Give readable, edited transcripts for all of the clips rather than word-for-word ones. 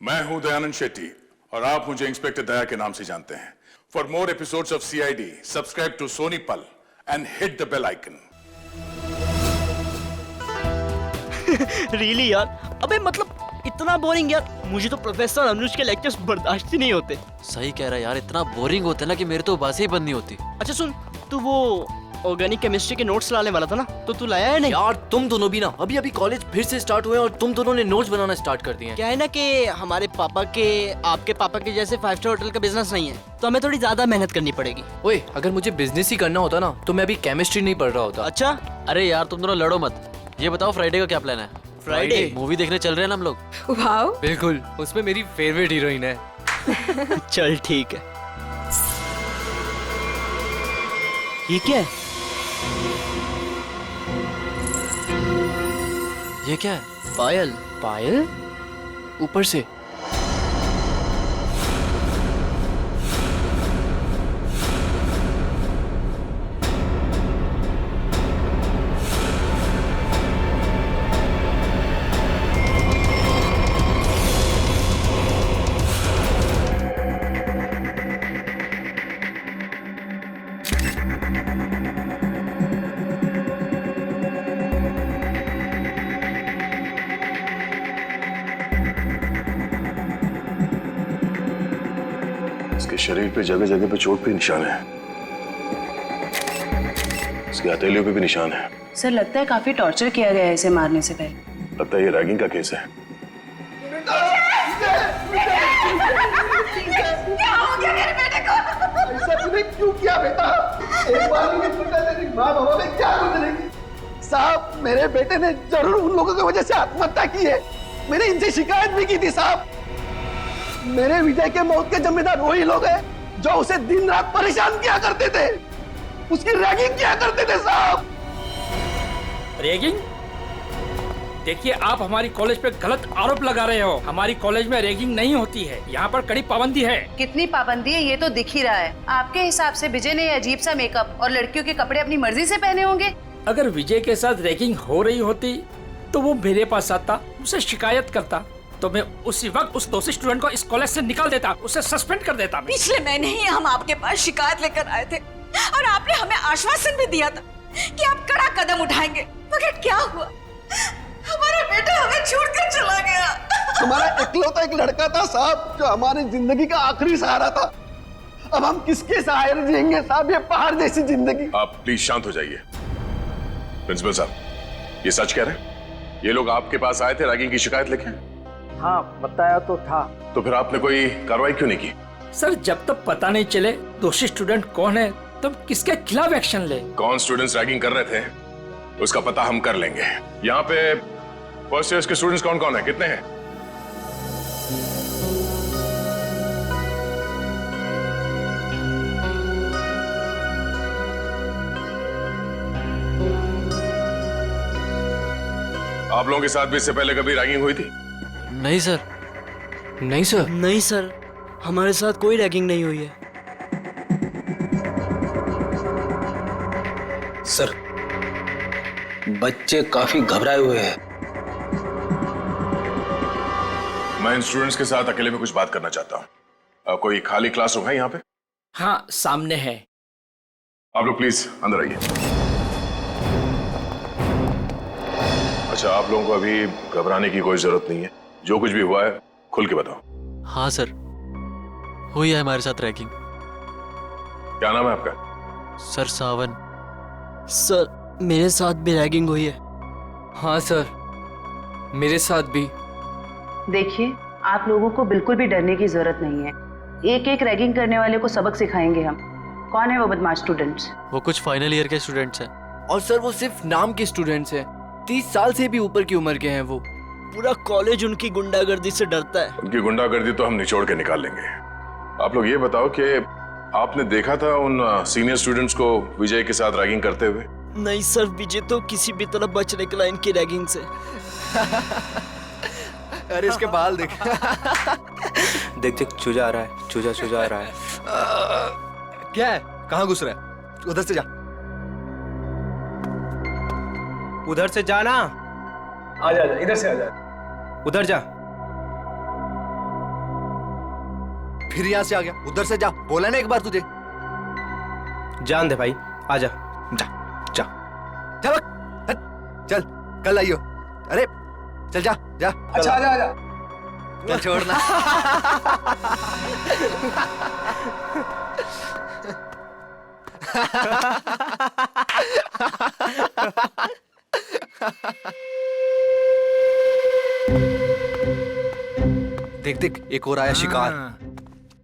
मैं हूं दयानंद शेट्टी और आप मुझे इंस्पेक्टर दया के नाम से जानते हैं। For more episodes of CID, subscribe to Sony Pal and hit the bell icon. Really यार, अबे मतलब इतना बोरिंग यार, मुझे तो प्रोफेसर अनुज के लेक्चर्स बर्दाश्त ही नहीं होते। सही कह रहा है यार, इतना बोरिंग होता है ना कि मेरे तो बातें ही बंद नहीं होती। अच्छा सुन, तू वो ऑर्गेनिक केमिस्ट्री के नोट्स लाने वाला था ना, तो तू लाया है नहीं? यार तुम दोनों भी ना अभी अभी कॉलेज फिर से स्टार्ट हुए और तुम दोनों ने नोट्स बनाना स्टार्ट कर दिए हैं। क्या है ना कि हमारे पापा के आपके पापा के जैसे 5 स्टार होटल का बिजनेस नहीं है, तो हमें थोड़ी ज्यादा मेहनत करनी पड़ेगी। ओए, अगर मुझे बिजनेस ही करना होता ना तो मैं अभी केमिस्ट्री नहीं पढ़ रहा होता। अच्छा, अरे यार तुम दोनों लड़ो मत। ये बताओ फ्राइडे का क्या प्लान है? फ्राइडे मूवी देखने चल रहे हैं ना हम लोग। वाओ, बिल्कुल, उसमें मेरी फेवरेट हीरोइन है। चल ठीक है। ये क्या है? ये क्या है? पायल। पायल ऊपर से। इसके शरीर पे जगह जगह पे चोट पे निशान है, इसके हथेलियों पे भी निशान है। सर लगता है काफी टॉर्चर किया गया है इसे मारने से पहले। लगता है ये रैगिंग का केस है। क्या हो गया मेरे बेटे को? ऐसा तूने क्यों किया बेटा? एक बार भी नहीं सुनता तेरी माँ बाबा में क्या गुजरेगी? साहब, मेरे बेटे ने जरूर उन लोगों की वजह से आत्महत्या की है। मैंने इनसे शिकायत भी की थी साहब। मेरे विजय के मौत के जिम्मेदार वही लोग हैं जो उसे दिन रात परेशान किया करते थे, उसकी रैगिंग किया करते थे साहब। रैगिंग? देखिए, आप हमारी कॉलेज पे गलत आरोप लगा रहे हो। हमारी कॉलेज में रैगिंग नहीं होती है, यहाँ पर कड़ी पाबंदी है। कितनी पाबंदी है ये तो दिख ही रहा है। आपके हिसाब से विजय ने अजीब सा मेकअप और लड़कियों के कपड़े अपनी मर्जी से पहने होंगे। अगर विजय के साथ रैगिंग हो रही होती तो वो मेरे पास आता, उसे शिकायत करता, तो मैं उसी वक्त उस दोषी स्टूडेंट को इस कॉलेज से निकाल देता, उसे सस्पेंड कर देता। पिछले महीने ही हम आपके पास शिकायत लेकर आए थे और आपने हमें आश्वासन भी दिया था कि आप कड़ा कदम उठाएंगे, मगर क्या हुआ? हमारा बेटा हमें छोड़कर चला गया। हमारा इकलौता एक लड़का था साहब जो हमारी जिंदगी का आखिरी सहारा था। अब हम किसके सहारे जिएंगे साहब, ये पहाड़ जैसी जिंदगी। आप प्लीज शांत हो जाइए। प्रिंसिपल साहब, ये सच कह रहे हैं? ये लोग आपके पास आए थे रैगिंग की शिकायत लेके? हाँ, बताया तो था। तो फिर आपने कोई कार्रवाई क्यों नहीं की? सर, जब तक पता नहीं चले दोषी स्टूडेंट कौन है तब किसके खिलाफ एक्शन ले। कौन स्टूडेंट्स रैगिंग कर रहे थे उसका पता हम कर लेंगे। यहाँ पे फर्स्ट ईयर के स्टूडेंट्स कौन कौन है, कितने हैं? आप लोगों के साथ भी इससे पहले कभी रैगिंग हुई थी? नहीं सर। नहीं सर। नहीं सर, हमारे साथ कोई रैगिंग नहीं हुई है। सर, बच्चे काफी घबराए हुए हैं। मैं इन स्टूडेंट्स के साथ अकेले में कुछ बात करना चाहता हूँ। कोई खाली क्लासरूम है यहाँ पे? हाँ, सामने है। आप लोग प्लीज अंदर आइए। अच्छा, आप लोगों को अभी घबराने की कोई जरूरत नहीं है। जो कुछ भी हुआ है खुल के बताओ। हाँ सर, हुई है हमारे साथ रैगिंग। क्या नाम है आपका? सर सावन। सर, मेरे साथ भी रैगिंग हुई है। हाँ सर, मेरे साथ भी। देखिए, आप लोगों को बिल्कुल भी डरने की जरूरत नहीं है। एक एक रैगिंग करने वाले को सबक सिखाएंगे हम। कौन है वो बदमाश स्टूडेंट्स? वो कुछ फाइनल ईयर के स्टूडेंट्स हैं। और सर वो सिर्फ नाम के स्टूडेंट्स हैं। 30 साल से भी ऊपर की उम्र के हैं वो। पूरा कॉलेज उनकी गुंडागर्दी से डरता है। उनकी गुंडागर्दी तो हम निचोड़ के निकाल लेंगे। आप लोग ये बताओ कि आपने देखा था उन सीनियर स्टूडेंट्स को विजय के साथ रैगिंग करते हुए? नहीं सर, विजय तो किसी भी तरह बच निकला इनकी रैगिंग से। अरे इसके बाल देख। देख देख, चूजा आ रहा है, चूजा चूजा आ रहा है। क्या है? कहाँ घुस रहा है? उधर से जा। उधर से जा ना। आ जा, इधर से आ जा। उधर जा। फिर यहाँ से आ गया, उधर से जा, बोला ना एक बार तुझे। जान दे भाई, आजा। जा जा जा बक, हट, चल कल आइयो। अरे चल जा जा। अच्छा आजा आजा। चल छोड़ना। देख देख एक और आया शिकार।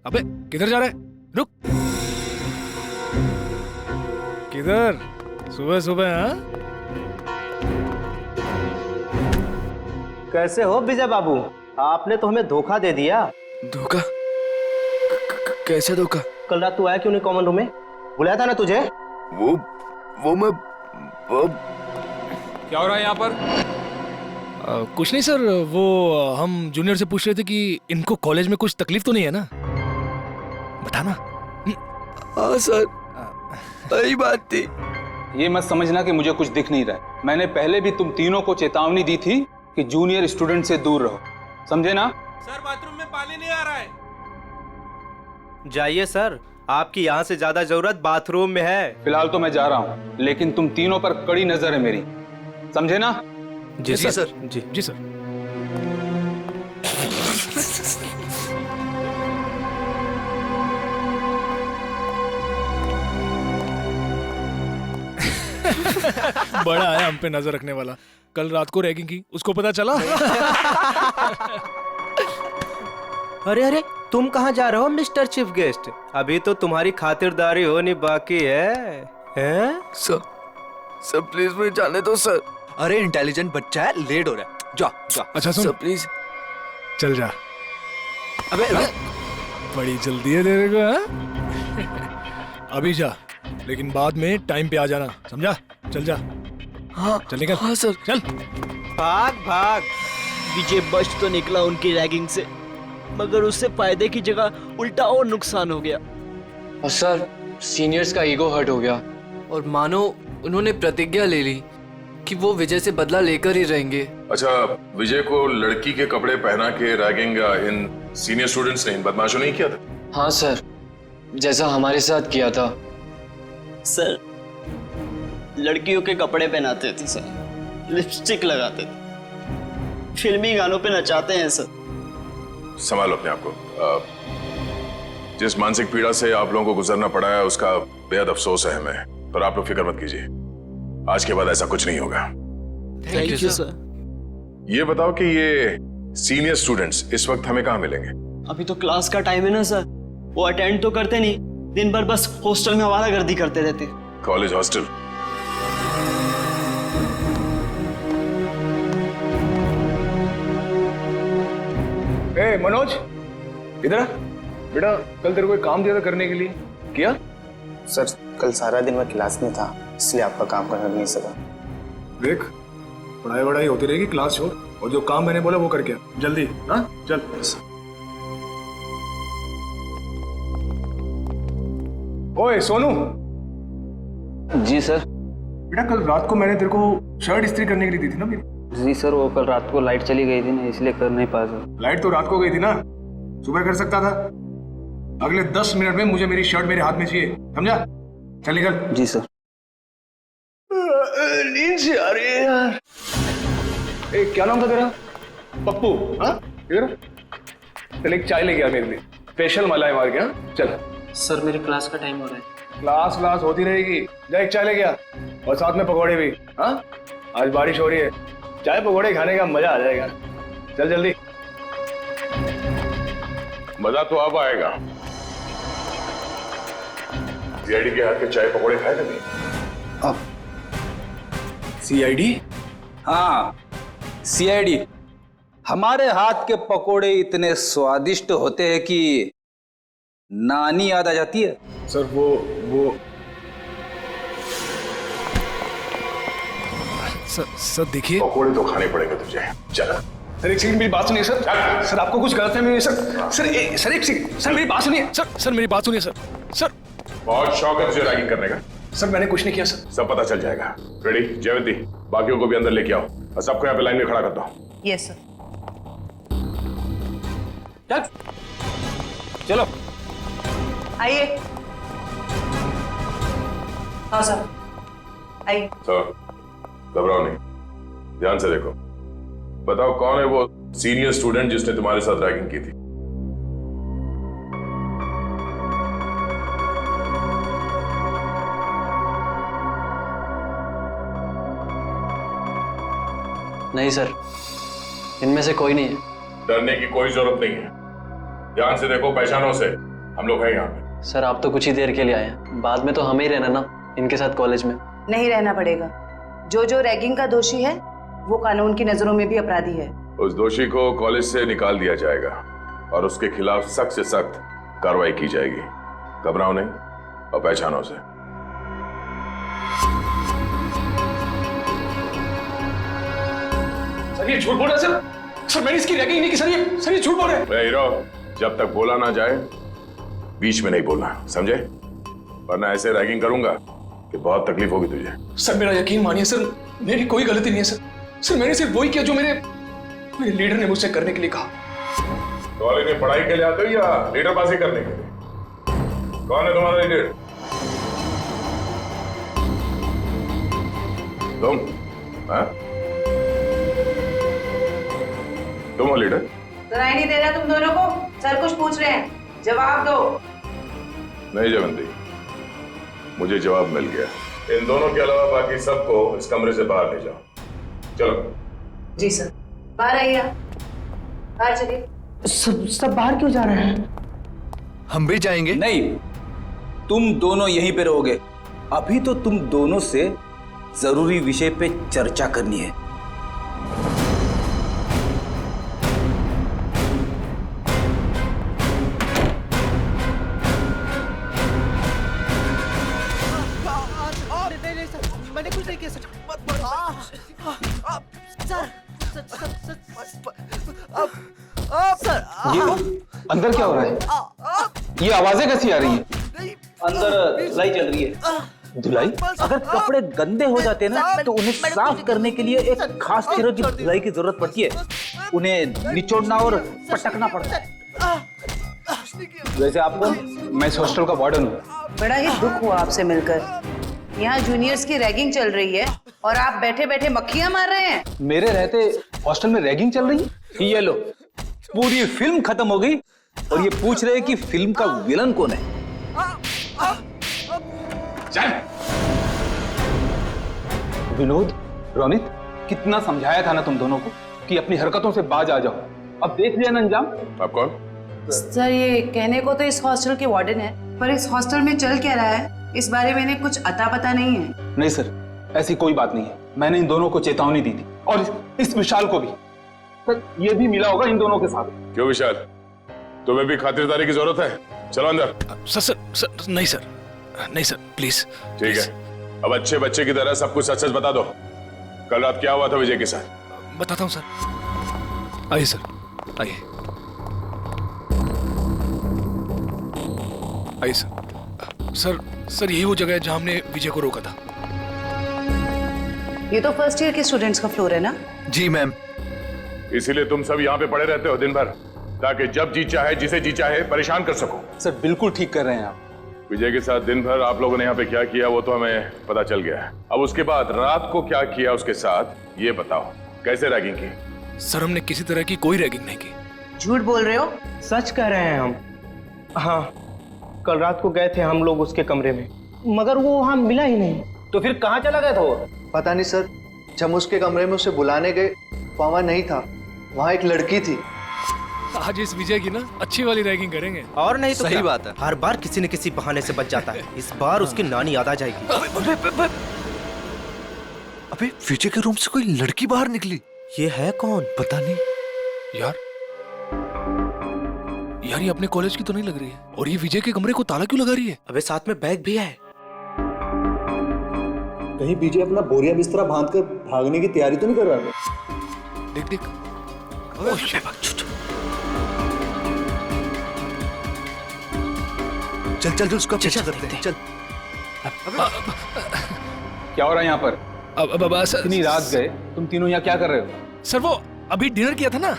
अबे किधर जा रहा है? रुक। किधर? सुबह सुबह हाँ? कैसे हो विजय बाबू? आपने तो हमें धोखा दे दिया। धोखा? कैसे धोखा? कल रात तू आया क्यों नहीं कॉमन रूम में? बुलाया था ना तुझे? वो मैं क्या हो रहा है यहाँ पर? कुछ नहीं सर, वो हम जूनियर से पूछ रहे थे कि इनको कॉलेज में कुछ तकलीफ तो नहीं है ना? बताना। हाँ सर, वही बात थी। ये मत समझना कि मुझे कुछ दिख नहीं रहा है। मैंने पहले भी तुम तीनों को चेतावनी दी थी कि जूनियर स्टूडेंट से दूर रहो, समझे ना? सर बाथरूम में पानी नहीं आ रहा है। जाइए सर, आपकी यहाँ से ज्यादा जरूरत बाथरूम में है। फिलहाल तो मैं जा रहा हूँ, लेकिन तुम तीनों पर कड़ी नजर है मेरी, समझे ना? जी सर। जी जी सर। बड़ा है हम पे नजर रखने वाला। कल रात को रैगिंग की, उसको पता चला? अरे अरे, तुम कहाँ जा रहे हो मिस्टर चीफ गेस्ट? अभी तो तुम्हारी खातिरदारी होनी बाकी है। हैं? सर प्लीज मुझे जाने दो सर। अरे इंटेलिजेंट बच्चा है, लेट हो रहा है, जा जा। अच्छा सुन, सर प्लीज चल जा। अबे बड़ी जल्दी है तेरे को, हाँ? अभी जा, लेकिन बाद में टाइम पे आ जाना, समझा? चल जा। हाँ चल निकल। हाँ सर। चल। भाग भाग। विजय बच तो निकला उनकी रैगिंग से, मगर उससे फायदे की जगह उल्टा और नुकसान हो गया। और सर सीनियर्स का ईगो हर्ट हो गया, और मानो उन्होंने प्रतिज्ञा ले ली कि वो विजय से बदला लेकर ही रहेंगे। अच्छा, विजय को लड़की के कपड़े पहना के रैगिंग इन सीनियर स्टूडेंट्स ने, इन बदमाशों ने ही किया था? हाँ सर, जैसा हमारे साथ किया था। सर लड़कियों के कपड़े पहनाते थे सर, लिपस्टिक लगाते थे, फिल्मी गानों पे नचाते हैं सर। संभालो अपने आप को। जिस मानसिक पीड़ा से आप लोगों को गुजरना पड़ा है उसका बेहद अफसोस है हमें, पर आप लोग फिक्र मत कीजिए, आज के बाद ऐसा कुछ नहीं होगा। Thank you sir. ये बताओ कि ये सीनियर स्टूडेंट्स इस वक्त हमें कहाँ मिलेंगे? अभी तो क्लास का टाइम है ना सर, वो अटेंड तो करते नहीं, दिन भर बस हॉस्टल में आवारागर्दी करते रहते। College hostel? ए मनोज, इधर आ। बेटा कल तेरे को एक काम दिया था करने के लिए, किया? सर कल सारा दिन मैं क्लास में था, इसलिए आपका काम करने नहीं सका। देख, पढ़ाई वढ़ाई होती रहेगी, क्लास छोड़, और जो काम मैंने बोला वो करके आ, जल्दी। हाँ चल। ओए सोनू। जी सर। बेटा कल रात को मैंने तेरे को शर्ट इस्त्री करने के लिए दी थी ना मेरी? जी सर, वो कल रात को लाइट चली गई थी ना, इसलिए कर नहीं पाया सर। लाइट तो रात को गई थी ना, सुबह कर सकता था। अगले 10 मिनट में मुझे मेरी शर्ट मेरे हाथ में चाहिए, समझा? चल निकल। जी सर। नींद से आ रही है यार। ए, क्या नाम था तेरा? पप्पू? हाँ इधर चल, एक चाय लेके आ मेरे लिए, स्पेशल मलाई मार के। हाँ चल। सर मेरी क्लास का टाइम हो रहा है। क्लास होती रहेगी, जा एक चाय लेके आ, और साथ में पकौड़े भी। हाँ आज बारिश हो रही है, चाय पकौड़े खाने का मजा आ जाएगा। चल जल्दी। मजा तो अब आएगा। सीआईडी के हाथ के चाय पकौड़े खाए कभी? अब सीआईडी? हाँ सीआईडी। हमारे हाथ के पकोड़े इतने स्वादिष्ट होते हैं कि नानी याद आ जाती है। सर वो सर देखिए, पकौड़े तो खाने पड़ेंगे तुझे, चल। सर एक सेकंड मेरी बात सुनिए सर। सर आपको कुछ गलत है सर एक सेकंड सर मेरी बात सुनिए सर मेरी बात सुनिए सर। बहुत शौक है तुझे रैगिंग करने का? सर मैंने कुछ नहीं किया सर। सब पता चल जाएगा। रेडी जयवंती, बाकियों को भी अंदर लेके आओ और सबको यहाँ पे लाइन में खड़ा कर दो। Yes sir. चल चलो। आइए। हाँ सर, आइए। सर, घबराओ नहीं, ध्यान से देखो। बताओ कौन है वो सीनियर स्टूडेंट जिसने तुम्हारे साथ रैगिंग की थी? नहीं सर, इनमें से कोई नहीं है। डरने की कोई जरूरत नहीं है, ध्यान से देखो, पहचानो से, हम लोग हैं यहाँ पे। सर आप तो कुछ ही देर के लिए आए हैं, बाद में तो हमें ही रहना ना इनके साथ कॉलेज में। नहीं रहना पड़ेगा। जो जो रैगिंग का दोषी है वो कानून की नजरों में भी अपराधी है। उस दोषी को कॉलेज से निकाल दिया जाएगा और उसके खिलाफ सख्त से सख्त कार्रवाई की जाएगी। घबराओ नहीं और पहचानो से। सर ये झूठ बोल रहे हैं सर मैंने इसकी रैगिंग नहीं की सर, ये झूठ बोल रहे हैं। हीरो, जब तक बोला ना जाए बीच में नहीं बोलना, समझे? वरना ऐसे रैगिंग करूंगा कि बहुत तकलीफ होगी तुझे। सर मेरा यकीन मानिए सर, मेरी कोई गलती नहीं है सर मैंने सिर्फ वही किया जो मेरे लीडर ने मुझसे करने के लिए कहा। कॉलेज में पढ़ाई के लिए आते हो या लीडरबाजी करने के लिए? कौन है तुम्हारा लीडर? तुम? हाँ? तुम हो लीडर? सुनाई नहीं दे रहा तुम दोनों को? सर कुछ पूछ रहे हैं, जवाब दो। नहीं जयवंती, मुझे जवाब मिल गया। इन दोनों के अलावा बाकी सबको इस कमरे से बाहर ले जाओ। चलो। जी सर। बाहर आइए, बाहर चलिए। सब बाहर क्यों जा रहे हैं? हम भी जाएंगे। नहीं, तुम दोनों यहीं पे रहोगे। अभी तो तुम दोनों से जरूरी विषय पे चर्चा करनी है। मैंने कुछ नहीं किया सर। ये अंदर क्या हो रहा है? ये आवाजें कैसी आ रही हैं? अंदर धुलाई चल रही है। धुलाई? अगर कपड़े गंदे हो जाते हैं ना तो उन्हें साफ करने के लिए एक खास तरह की धुलाई की जरूरत पड़ती है। उन्हें निचोड़ना और पटकना पड़ता है। वैसे आपको? मैं इस हॉस्टल का वार्डन हूँ। बड़ा ही दुख हुआ आपसे मिलकर। यहाँ जूनियर्स की रैगिंग चल रही है और आप बैठे बैठे मक्खियां मार रहे हैं। मेरे रहते हॉस्टल में रैगिंग चल रही है? ये लो, पूरी फिल्म खत्म हो गई और ये पूछ रहे हैं कि फिल्म का विलन कौन है। विनोद, रोनित, कितना समझाया था ना तुम दोनों को कि अपनी हरकतों से बाज आ जाओ। अब देख लिया ना अंजाम। आप कौन? सर ये कहने को तो इस हॉस्टल के वार्डन है, पर इस हॉस्टल में चल क्या रहा है इस बारे में इन्हें कुछ अता पता नहीं है। नहीं सर, ऐसी कोई बात नहीं है। मैंने इन दोनों को चेतावनी दी थी और इस विशाल को भी। सर ये भी मिला होगा इन दोनों के साथ। क्यों विशाल, तुम्हें भी खातिरदारी की जरूरत है? चलो अंदर। सर नहीं सर, नहीं सर प्लीज। ठीक है, अब अच्छे बच्चे की तरह सब कुछ सच सच बता दो। कल रात क्या हुआ था विजय के साथ? बताता हूँ सर। आइए सर, आइए आइए सर। सर यही वो जगह है जहाँ हमने विजय को रोका था। ये तो फर्स्ट ईयर के स्टूडेंट्स का फ्लोर है ना? जी मैम। इसीलिए तुम सब यहाँ पे पड़े रहते हो दिन भर, ताकि जब जी चाहे जिसे जी चाहे परेशान कर सको। सर बिल्कुल ठीक कर रहे हैं आप। विजय के साथ दिन भर आप लोगों ने यहाँ पे क्या किया वो तो हमें पता चल गया है। अब उसके बाद रात को क्या किया उसके साथ ये बताओ। कैसे रैगिंग की? सर हमने किसी तरह की कोई रैगिंग नहीं की। झूठ बोल रहे हो? सच कह रहे हैं हम। हाँ, कल रात को गए थे हम लोग उसके कमरे में, मगर वो वहां मिला ही नहीं। तो फिर कहाँ चला गया था वो? पता नहीं सर, जब उसके कमरे में उसे बुलाने गए वहां नहीं था। वहां एक लड़की थी। आज इस विजय की ना अच्छी वाली रैगिंग करेंगे। और नहीं तो सही क्या? बात है। हर बार किसी न किसी बहाने से बच जाता है। इस बार उसकी नानी याद आ जाएगी। अबे विजय के रूम से कोई लड़की बाहर निकली। ये है कौन? पता नहीं यार ये अपने कॉलेज की तो नहीं लग रही है। और ये विजय के कमरे को ताला क्यों लगा रही है? अबे साथ में बैग भी है। कहीं विजय अपना बोरिया बिस्तरा बांधकर भागने की तैयारी तो नहीं कर रहा था? देख देख। चल चल उसका पीछा करते हैं। चल। क्या हो रहा है यहाँ पर? अब इतनी रात गए, तुम तीनों यहाँ क्या कर रहे हो? सर वो अभी डिनर किया था ना,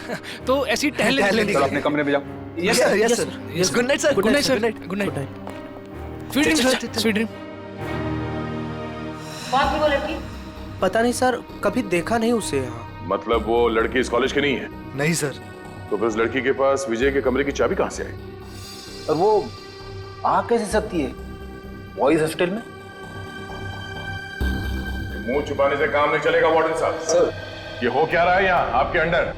तो ऐसी टहल लेने। चलो अपने कमरे में जाओ। Yes sir, yes sir. Good night sir. Good night sir. Good night. Sweet dream sir, sweet dream. कौन थी वो लड़की? पता नहीं सर, कभी देखा नहीं उसे यहाँ। मतलब वो लड़की इस कॉलेज की नहीं है? नहीं सर। तो फिर उस लड़की के पास विजय के कमरे की चाबी कहाँ से आई? और वो आ कैसे सकती है बॉयज हॉस्टल में? मुंह छुपाने से काम नहीं चलेगा वार्डन साहब। सर, ये हो क्या रहा है यहाँ आपके अंडर?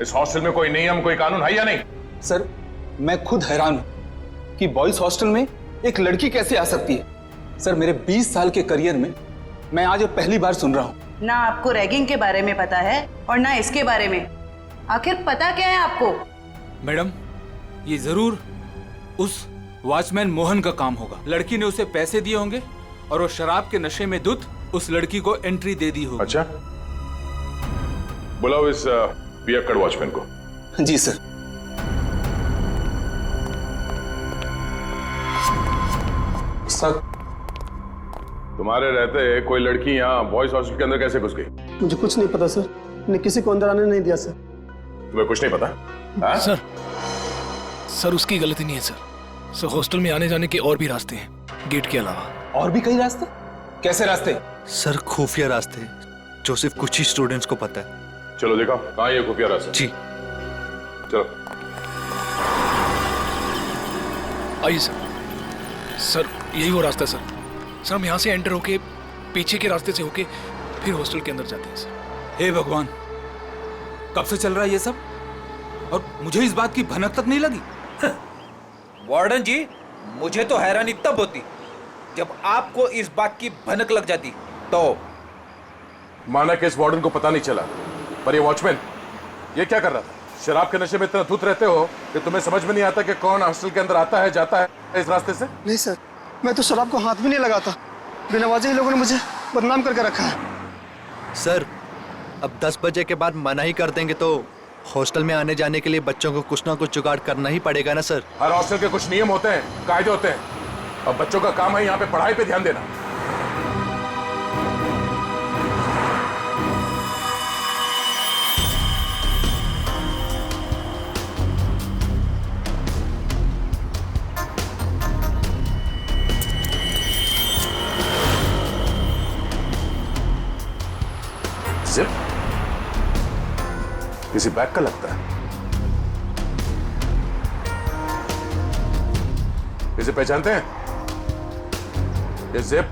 इस हॉस्टल में कोई नियम, कोई कानून है या नहीं? सर मैं खुद हैरान हूं कि बॉयज हॉस्टल में एक लड़की कैसे आ सकती है। सर मेरे 20 साल के करियर में मैं आज पहली बार सुन रहा हूं। ना आपको रैगिंग के बारे में पता है और ना इसके बारे में। आखिर पता क्या है आपको? मैडम, ये जरूर उस वॉचमैन मोहन का काम होगा। लड़की ने उसे पैसे दिए होंगे और वो शराब के नशे में धुत उस लड़की को एंट्री दे दी होगी। अच्छा, बुलाओ इस पियक्कड़ वॉचमैन को। जी सर। सर तुम्हारे रहते कोई लड़की यहाँ बॉयज हॉस्टल के अंदर कैसे घुस गई? मुझे कुछ नहीं पता सर, मैंने किसी को अंदर आने नहीं दिया सर। तुम्हें कुछ नहीं पता? हाँ? सर उसकी गलती नहीं है सर। सर हॉस्टल में आने जाने के और भी रास्ते हैं, गेट के अलावा। और भी कई रास्ते? कैसे रास्ते? सर खुफिया रास्ते जो सिर्फ कुछ ही स्टूडेंट्स को पता है। चलो दिखाओ कहाँ ये खुफिया रास्ता। जी चलो। आइए सर। सर यही वो रास्ता है सर। सर हम यहाँ से एंटर होके पीछे के रास्ते से होके फिर हॉस्टल के अंदर जाते हैं सर। हे भगवान, कब से चल रहा है ये सब और मुझे इस बात की भनक तक नहीं लगी। वार्डन जी, मुझे तो हैरानी तब होती जब आपको इस बात की भनक लग जाती। तो माना कि इस वार्डन को पता नहीं चला, पर ये वॉचमैन ये क्या कर रहा था? शराब के नशे में इतना धुत रहते हो कि तुम्हें समझ में नहीं आता कि कौन हॉस्टल के अंदर आता है जाता है इस रास्ते से? नहीं सर, मैं तो शराब को हाथ भी नहीं लगाता। बिना वजह ही लोगों ने मुझे बदनाम करके रखा है। सर अब 10 बजे के बाद मना ही कर देंगे तो हॉस्टल में आने जाने के लिए बच्चों को कुछ ना कुछ जुगाड़ करना ही पड़ेगा ना सर। हर हॉस्टल के कुछ नियम होते हैं, कायदे होते हैं, और बच्चों का काम है यहाँ पे पढ़ाई पे ध्यान देना। जिप किसी बैग का लगता है। इसे पहचानते हैं? ये जिप?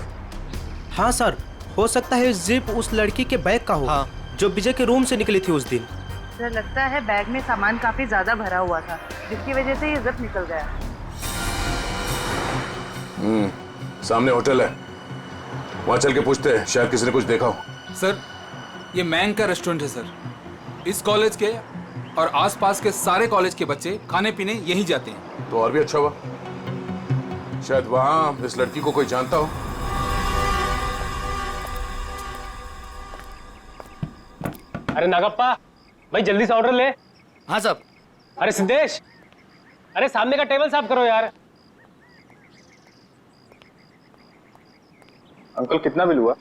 हाँ सर, हो सकता है जिप उस लड़की के बैग का हो। हाँ। जो विजय के रूम से निकली थी उस दिन। सर लगता है बैग में सामान काफी ज्यादा भरा हुआ था, जिसकी वजह से ये जिप निकल गया। सामने होटल है, वहां चल के पूछते हैं, शायद किसी ने कुछ देखा हो। सर ये मैंग का रेस्टोरेंट है सर। इस कॉलेज के और आसपास के सारे कॉलेज के बच्चे खाने पीने यहीं जाते हैं। तो और भी अच्छा हुआ, शायद वहां इस लड़की को कोई जानता हो। अरे नागप्पा भाई, जल्दी से ऑर्डर ले। हाँ साहब। अरे सिद्धेश, अरे सामने का टेबल साफ करो यार। अंकल कितना बिल हुआ?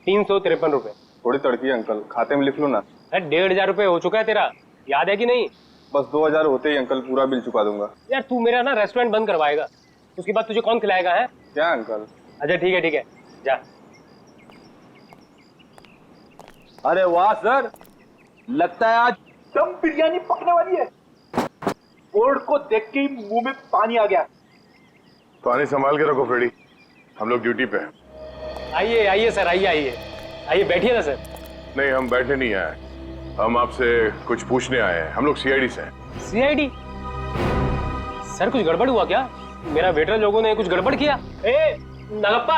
353 रुपए। थोड़ी तड़की है अंकल, खाते में लिख लो ना। अरे 1500 रुपए हो चुका है तेरा, याद है कि नहीं? बस 2000 होते ही अंकल पूरा बिल चुका दूंगा। यार तू मेरा ना रेस्टोरेंट बंद करवाएगा, उसके बाद तुझे कौन खिलाएगा है? क्या अंकल? अच्छा ठीक है जा। अरे वाह सर, लगता है आज दम बिरयानी पकने वाली है। बोर्ड को देख के ही मुंह में पानी आ गया। पानी संभाल के रखो फ्रेडी, हम लोग ड्यूटी पे हैं। आइए सर, आइए बैठिए ना सर। नहीं, हम बैठने नहीं आए, हम आपसे कुछ पूछने आए हैं। हम लोग सीआईडी से हैं। सीआईडी? सर कुछ गड़बड़ हुआ क्या? मेरा वेटर लोगों ने कुछ गड़बड़ किया? ए नागप्पा,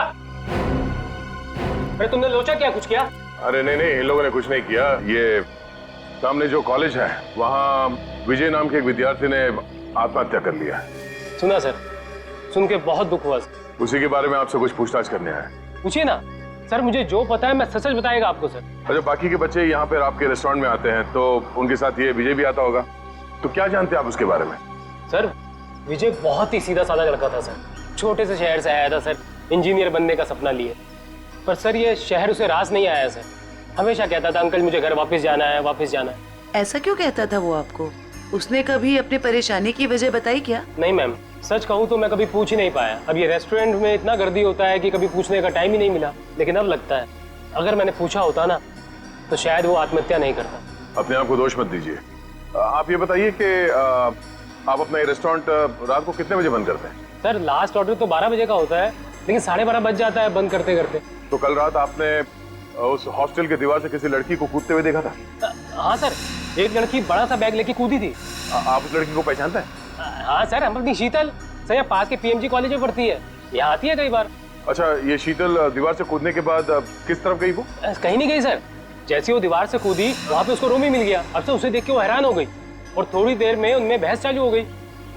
अरे तुमने लोचा क्या, कुछ किया? अरे नहीं, इन लोगों ने कुछ नहीं किया। ये सामने जो कॉलेज है वहाँ विजय नाम के एक विद्यार्थी ने आत्महत्या कर लिया। सुना सर, सुन के बहुत दुख हुआ। उसी के बारे में आपसे कुछ पूछताछ करने आए। पूछिए ना सर, मुझे जो पता है मैं सच बताएगा आपको सर। अच्छा, बाकी के बच्चे यहाँ पर आपके रेस्टोरेंट में आते हैं तो उनके साथ ये विजय भी आता होगा, तो क्या जानते हैं आप उसके बारे में? सर विजय बहुत ही सीधा साधा लड़का था सर, छोटे से शहर से आया था सर, इंजीनियर बनने का सपना लिए। पर सर ये शहर उसे रास नहीं आया सर। हमेशा कहता था अंकल मुझे घर वापस जाना है, वापस जाना है। ऐसा क्यों कहता था वो आपको? उसने कभी अपनी परेशानी की वजह बताई क्या? नहीं मैम, सच कहूँ तो मैं कभी पूछ ही नहीं पाया। अब ये रेस्टोरेंट में इतना गर्दी होता है कि कभी पूछने का टाइम ही नहीं मिला। लेकिन अब लगता है अगर मैंने पूछा होता ना तो शायद वो आत्महत्या नहीं करता। अपने आप को दोष मत दीजिए। आप ये बताइए कि आप अपना रेस्टोरेंट रात को कितने बजे बंद करते हैं? सर लास्ट ऑर्डर तो 12 बजे का होता है, लेकिन 12:30 बज जाता है बंद करते करते। तो कल रात आपने उस हॉस्टल के दीवार से किसी लड़की को कूदते हुए देखा था? हाँ सर, एक लड़की बड़ा सा बैग लेके कूदी थी। आप उस लड़की को पहचानते हैं? हाँ सर, हम अपनी शीतल सर यहाँ पास के पीएमजी कॉलेज में पढ़ती है, यहाँ आती है कई बार। अच्छा, ये शीतल दीवार से कूदने के बाद किस तरफ गई वो? कहीं नहीं गई सर, जैसे वो दीवार से कूदी वहाँ पे उसको रूम ही मिल गया। अब से उसे देख के वो हैरान हो गई और थोड़ी देर में उनमें बहस चालू हो गई।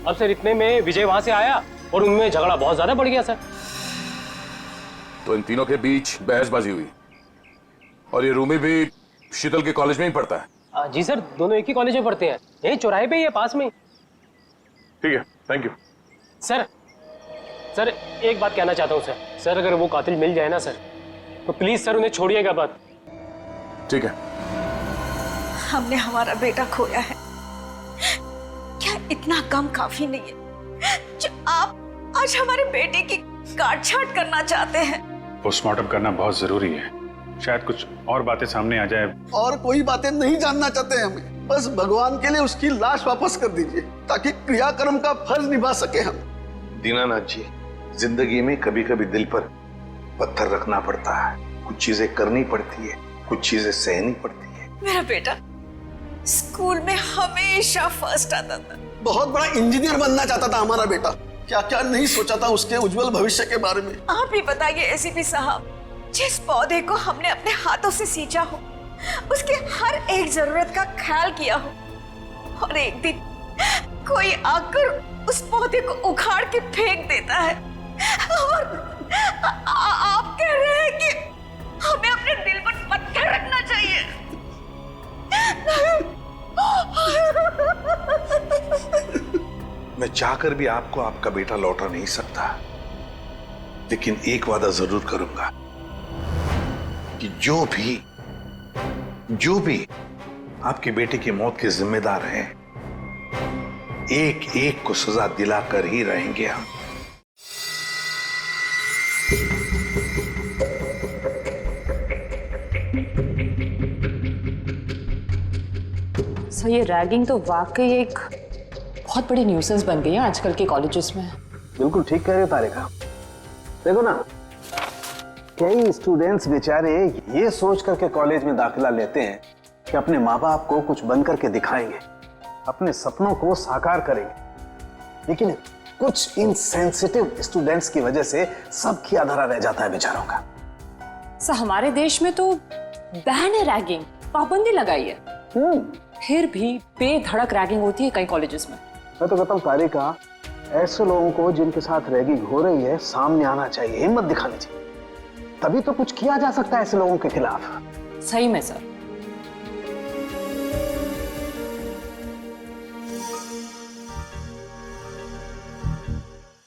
अब सर इतने में विजय वहाँ से आया और उनमें झगड़ा बहुत ज्यादा बढ़ गया सर। तो इन तीनों के बीच बहसबाजी हुई और ये रूमी भी शीतल के कॉलेज में ही पढ़ता है? जी सर, दोनों एक ही कॉलेज में पढ़ते हैं, यही चौराहे पे ही है, पास में। ठीक है, थैंक यू। सर एक बात कहना चाहता हूँ सर, अगर वो कातिल मिल जाए ना सर तो प्लीज सर उन्हें छोड़िएगा मत। ठीक है। हमने हमारा बेटा खोया है, क्या इतना गम काफी नहीं है जो आप आज हमारे बेटे की काट-छांट करना चाहते हैं? पोस्टमार्टम करना बहुत जरूरी है, शायद कुछ और बातें सामने आ जाए। और कोई बातें नहीं जानना चाहते हमें, बस भगवान के लिए उसकी लाश वापस कर दीजिए ताकि क्रियाकर्म का फर्ज निभा सके हम। दीनानाथ जी, जिंदगी में कभी कभी दिल पर पत्थर रखना पड़ता है, कुछ चीजें करनी पड़ती है, कुछ चीजें सहनी पड़ती है। मेरा बेटा स्कूल में हमेशा फर्स्ट आता था, बहुत बड़ा इंजीनियर बनना चाहता था हमारा बेटा, क्या क्या नहीं सोचा था उसके उज्जवल भविष्य के बारे में। आप ही बताइए एसीपी साहब, जिस पौधे को हमने अपने हाथों से सींचा हो, उसके हर एक जरूरत का ख्याल किया हो, और एक दिन कोई आकर उस पौधे को उखाड़ के फेंक देता है और आप कह रहे हैं कि हमें अपने दिल पर पत्थर रखना चाहिए। मैं चाहकर भी आपको आपका बेटा लौटा नहीं सकता, लेकिन एक वादा जरूर करूंगा कि जो भी आपके बेटे की मौत के जिम्मेदार हैं, एक एक को सजा दिलाकर ही रहेंगे हम। सर ये रैगिंग तो वाकई एक बहुत बड़ी न्यूसेंस बन गई है आजकल के कॉलेजेस में। बिल्कुल ठीक कह रहे हो तारिका। देखो ना, कई स्टूडेंट्स बेचारे ये सोच करके कॉलेज में दाखिला लेते हैं कि अपने माँ बाप को कुछ बन करके दिखाएंगे, अपने सपनों को साकार करेंगे, लेकिन कुछ इनसेंसिटिव स्टूडेंट्स की वजह से सब किया धरा रह जाता है बेचारों का। सर हमारे देश में तो बैन है रैगिंग, पाबंदी लगाई है, फिर भी बेधड़क रैगिंग होती है कई कॉलेजेस में। मैं तो कहता हूँ तारिका, ऐसे लोगों को जिनके साथ रैगिंग हो रही है सामने आना चाहिए, हिम्मत दिखानी चाहिए, तभी तो कुछ किया जा सकता है ऐसे लोगों के खिलाफ। सही में सर।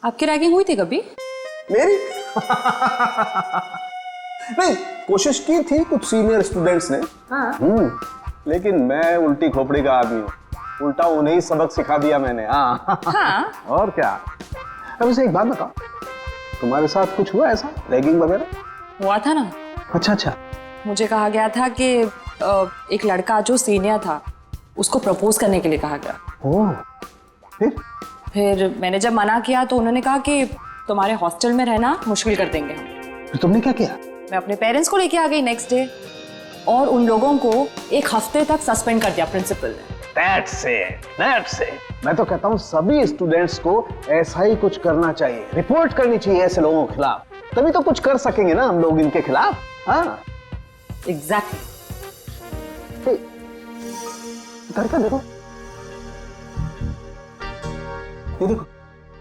आपकी रैगिंग हुई थी कभी? मेरी? नहीं, कोशिश की थी कुछ सीनियर स्टूडेंट्स ने। लेकिन मैं उल्टी खोपड़ी का आदमी हूँ, उल्टा उन्हें ही सबक सिखा दिया मैंने। हाँ। और क्या। अब इसे एक बात बताओ, तुम्हारे साथ कुछ हुआ ऐसा रैगिंग वगैरह? हुआ था ना। अच्छा। मुझे कहा गया था कि एक लड़का जो सीनियर था उसको प्रपोज करने के लिए कहा गया। ओह, फिर मैंने जब मना किया तो उन्होंने कहा कि तुम्हारे हॉस्टल में रहना मुश्किल कर देंगे हम। फिर तुमने क्या किया? मैं अपने पेरेंट्स को लेके आ गई नेक्स्ट डे, और उन लोगों को एक हफ्ते तक सस्पेंड कर दिया प्रिंसिपल ने। That's it. मैं तो कहता हूँ सभी स्टूडेंट्स को ऐसा ही कुछ करना चाहिए, रिपोर्ट करनी चाहिए ऐसे लोगों के खिलाफ, तभी तो कुछ कर सकेंगे ना हम लोग इनके खिलाफ। हाँ, एग्जैक्टली। तारिका देखो, ये देखो,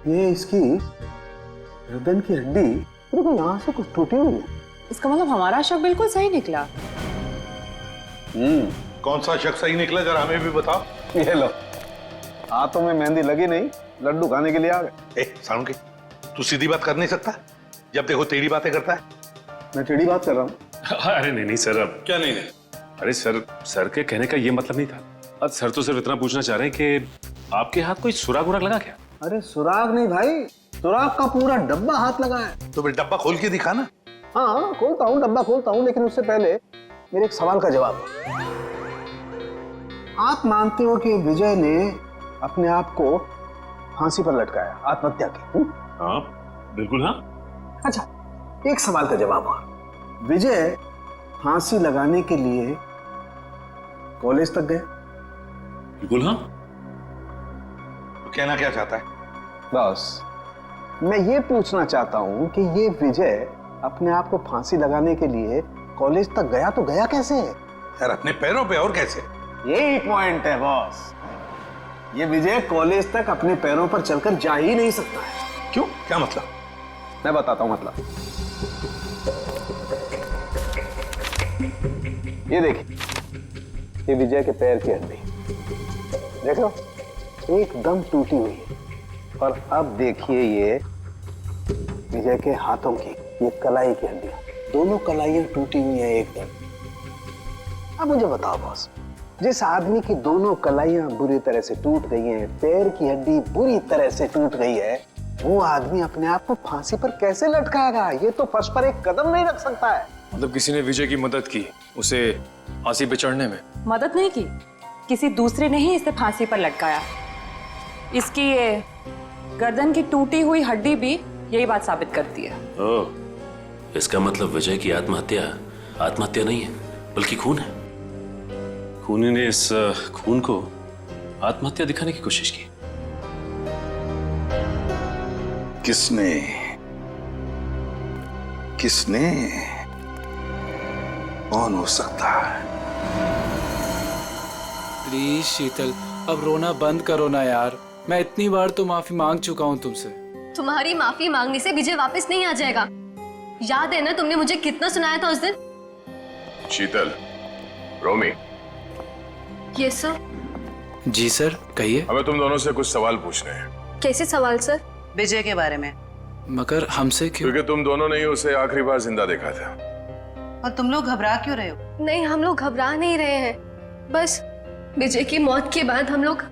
ये इसकी गर्दन की हड्डी देखो यहाँ से कुछ टूटी हुई है। इसका मतलब हमारा शक बिल्कुल सही निकला। कौन सा शक सही निकला, जरा हमें भी बताओ। ये लो, हाथों में मेहंदी लगी नहीं, लड्डू खाने के लिए आ गए। सालुंके, तू सीधी बात कर नहीं सकता, जब देखो टेढ़ी बातें करता है। मैं टेढ़ी बात कर रहा हूँ? अरे नहीं सर, अब क्या नहीं? अरे सर के कहने का ये मतलब नहीं था। अब सर तो सिर्फ इतना पूछना चाह रहे हैं कि आपके हाथ कोई सुराग उराग लगा क्या? अरे सुराग नहीं भाई, सुराग का पूरा डब्बा हाथ लगा है। तो फिर डब्बा खोल के दिखा ना। हाँ खोलता हूँ, डब्बा खोलता हूँ, लेकिन उससे पहले मेरे एक सवाल का जवाब। आप मानते हो कि विजय ने अपने आप को फांसी पर लटकाया, आत्महत्या की? हाँ बिल्कुल हाँ। अच्छा, एक सवाल का जवाब और, विजय फांसी लगाने के लिए कॉलेज तक गए? बिल्कुल हाँ। तो कहना क्या चाहता है? बस मैं ये पूछना चाहता हूँ कि ये विजय अपने आप को फांसी लगाने के लिए कॉलेज तक गया तो गया कैसे? यार अपने पैरों पे, और कैसे? यही पॉइंट है बॉस। ये विजय कॉलेज तक अपने पैरों पर चलकर जा ही नहीं सकता है। क्यों? क्या मतलब? मैं बताता हूं मतलब। ये देखिए, ये विजय के पैर की हड्डी देखो, एकदम टूटी हुई है। और अब देखिए ये विजय के हाथों की, ये कलाई की हड्डियां, दोनों कलाइयां टूटी हुई हैं एकदम। अब मुझे बताओ बॉस, जिस आदमी की दोनों कलाइयां बुरी तरह से टूट गई हैं, पैर की हड्डी बुरी तरह से टूट गई है, वो आदमी अपने आप को फांसी पर कैसे लटकाएगा? ये तो फर्श पर एक कदम नहीं रख सकता है। मतलब किसी ने विजय की मदद की उसे फांसी पे चढ़ने में? मदद नहीं की, किसी दूसरे ने ही इसे फांसी पर लटकाया। इसकी ये गर्दन की टूटी हुई हड्डी भी यही बात साबित करती है। ओह, इसका मतलब विजय की आत्महत्या नहीं है बल्कि खून है। खूनी ने इस खून को आत्महत्या दिखाने की कोशिश की। किसने? कौन हो सकता है? प्लीज शीतल, अब रोना बंद करो ना यार। मैं इतनी बार तो माफी मांग चुका हूँ तुमसे। तुम्हारी माफी मांगने से विजय वापस नहीं आ जाएगा। याद है ना तुमने मुझे कितना सुनाया था उस दिन? शीतल, रोमी। Yes sir. जी सर, कहिए। हमें तुम दोनों से कुछ सवाल पूछने हैं। कैसे सवाल सर? विजय के बारे में। मगर हमसे क्यों? क्योंकि तुम दोनों ने ही उसे आखिरी बार जिंदा देखा था। और तुम लोग घबरा क्यों रहे हो? नहीं, हम लोग घबरा नहीं रहे हैं, बस विजय की मौत के बाद हम लोग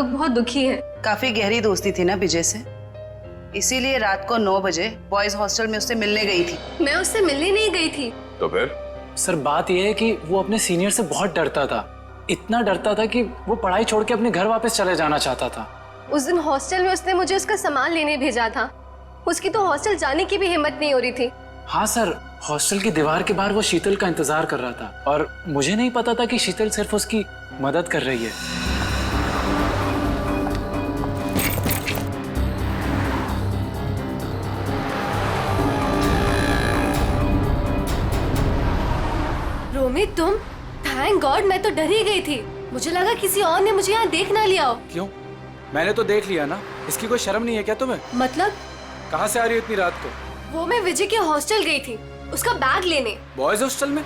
बहुत दुखी हैं। काफी गहरी दोस्ती थी ना विजय से, इसीलिए रात को 9 बजे बॉयज हॉस्टल में उससे मिलने गई थी। मैं उससे मिलने नहीं गई थी। तो फिर? सर बात यह है कि वो अपने सीनियर से बहुत डरता था, इतना डरता था कि वो पढ़ाई छोड़ के अपने घर वापस चले जाना चाहता था। उस दिन हॉस्टल में उसने मुझे उसका सामान लेने भेजा था। उसकी तो हॉस्टल जाने की भी हिम्मत नहीं हो रही थी। हाँ सर, हॉस्टल की दीवार के बाहर वो शीतल का इंतजार कर रहा था और मुझे नहीं पता था कि शीतल सिर्फ उसकी मदद कर रही है। रोमी, तुम? थैंक गॉड, मैं तो डर ही गई थी। मुझे लगा किसी और ने मुझे यहाँ देख ना लिया हो। क्यों? मैंने तो देख लिया ना। इसकी कोई शर्म नहीं है क्या तुम्हें? मतलब? कहाँ से आ रही हो इतनी रात को? वो मैं विजय के हॉस्टल गई थी, उसका बैग लेने। बॉयज हॉस्टल में?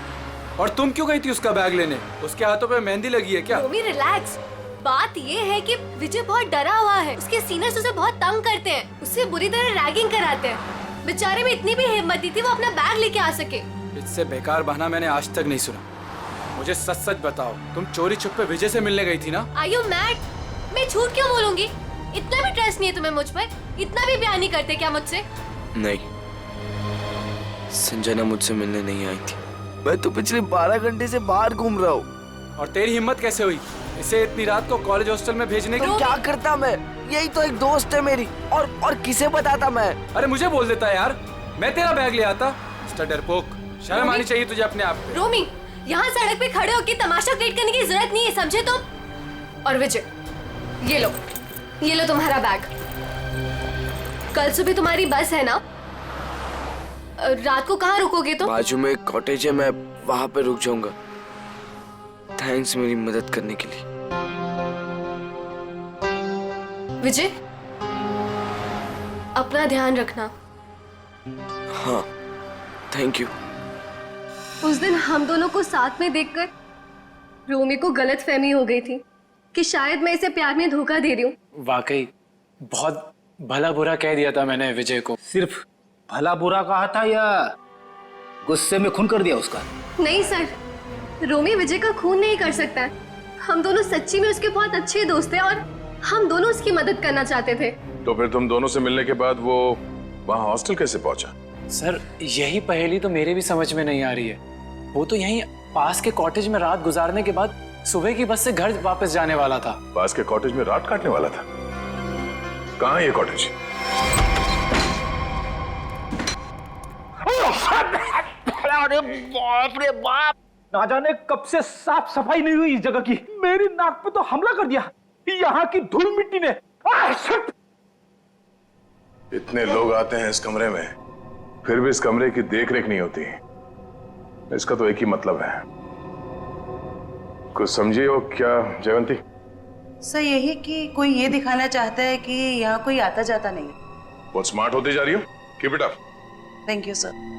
और तुम क्यों गई थी उसका बैग लेने? उसके हाथों पे मेहंदी लगी है क्या? रोमी रिलैक्स। बात ये है कि विजय बहुत डरा हुआ है। उसके सीनियर्स उसे बहुत तंग करते हैं, उससे बुरी तरह रैगिंग कराते हैं। बेचारे में इतनी भी हिम्मत नहीं थी वो अपना बैग लेके आ सके। इससे बेकार बहाना मैंने आज तक नहीं सुना। मुझे सच सच बताओ, तुम चोरी छुपे विजय से मिलने गई थी ना? Are you mad? मैं झूठ क्यों बोलूंगी? इतना भी ट्रस्ट नहीं है तुम्हें मुझ पर? इतना भी प्यार नहीं करते क्या मुझसे? नहीं, संजना मुझसे मिलने नहीं आई थी। मैं तो पिछले 12 घंटे से बाहर घूम रहा हूँ। और तेरी हिम्मत कैसे हुई इसे इतनी रात को कॉलेज हॉस्टल में भेजने की? तो क्या करता मैं? यही तो एक दोस्त है मेरी। और किसे बताता मैं? अरे मुझे बोल देता यार, मैं तेरा बैग ले आता। मिस्टर डरपोक, शर्म आनी चाहिए तुझे अपने आप पे। रोमी, यहाँ सड़क पे खड़े होकर तमाशा क्रिएट करने की जरूरत नहीं है, समझे तुम? और विजय, ये लो तुम्हारा बैग। कल सुबह तुम्हारी बस है ना? रात को कहाँ रुकोगे तुम? बाजू में एक कॉटेज है, मैं वहाँ पे रुक जाऊंगा। थैंक्स मेरी मदद करने के लिए। विजय, अपना ध्यान रखना। हाँ, थैंक यू। उस दिन हम दोनों को साथ में देखकर रोमी को गलतफहमी हो गई थी कि शायद मैं इसे प्यार में धोखा दे रही हूँ। वाकई बहुत भला बुरा कह दिया था मैंने विजय को। सिर्फ भला बुरा कहा था या गुस्से में खून कर दिया उसका? नहीं सर, रोमी विजय का खून नहीं कर सकता है। हम दोनों सच्ची में उसके बहुत अच्छे दोस्त हैं और हम दोनों उसकी मदद करना चाहते थे। तो फिर तुम दोनों से मिलने के बाद वो वहां हॉस्टल कैसे पहुंचा? सर यही पहेली तो मेरे भी समझ में नहीं आ रही है। वो तो यहीं पास के कॉटेज में रात गुजारने के बाद सुबह की बस से घर वापस जाने वाला था। पास के कॉटेज में रात काटने वाला था? कहाँ है ये कॉटेज? अरे बाप रे बाप, ना जाने कब से साफ सफाई नहीं हुई इस जगह की। मेरी नाक पे तो हमला कर दिया यहाँ की धूल मिट्टी ने। इतने लोग आते हैं इस कमरे में, फिर भी इस कमरे की देख रेख नहीं होती। इसका तो एक ही मतलब है, कुछ समझिए हो क्या जयवंती? सर यही कि कोई ये दिखाना चाहता है कि यहाँ कोई आता जाता नहीं है। बहुत स्मार्ट होती जा रही हो, keep it up. Thank you sir.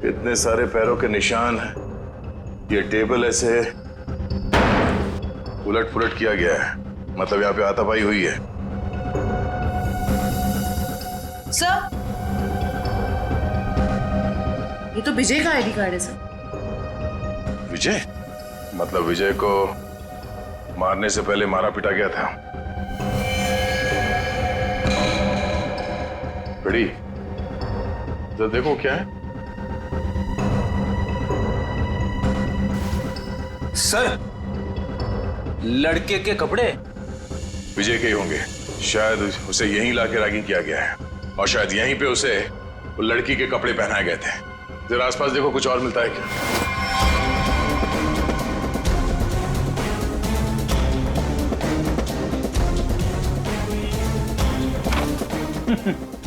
इतने सारे पैरों के निशान हैं, ये टेबल ऐसे उलट पुलट किया गया है, मतलब यहाँ पे हाथापाई हुई है। सर ये तो विजय का आईडी कार्ड है सर। विजय? मतलब विजय को मारने से पहले मारा पिटा गया था। बड़ी तो देखो क्या है। सर लड़के के कपड़े विजय के ही होंगे। शायद उसे यहीं लाके रैगिंग किया गया है और शायद यहीं पे उसे वो लड़की के कपड़े पहनाए गए थे। जरा आसपास देखो, कुछ और मिलता है क्या?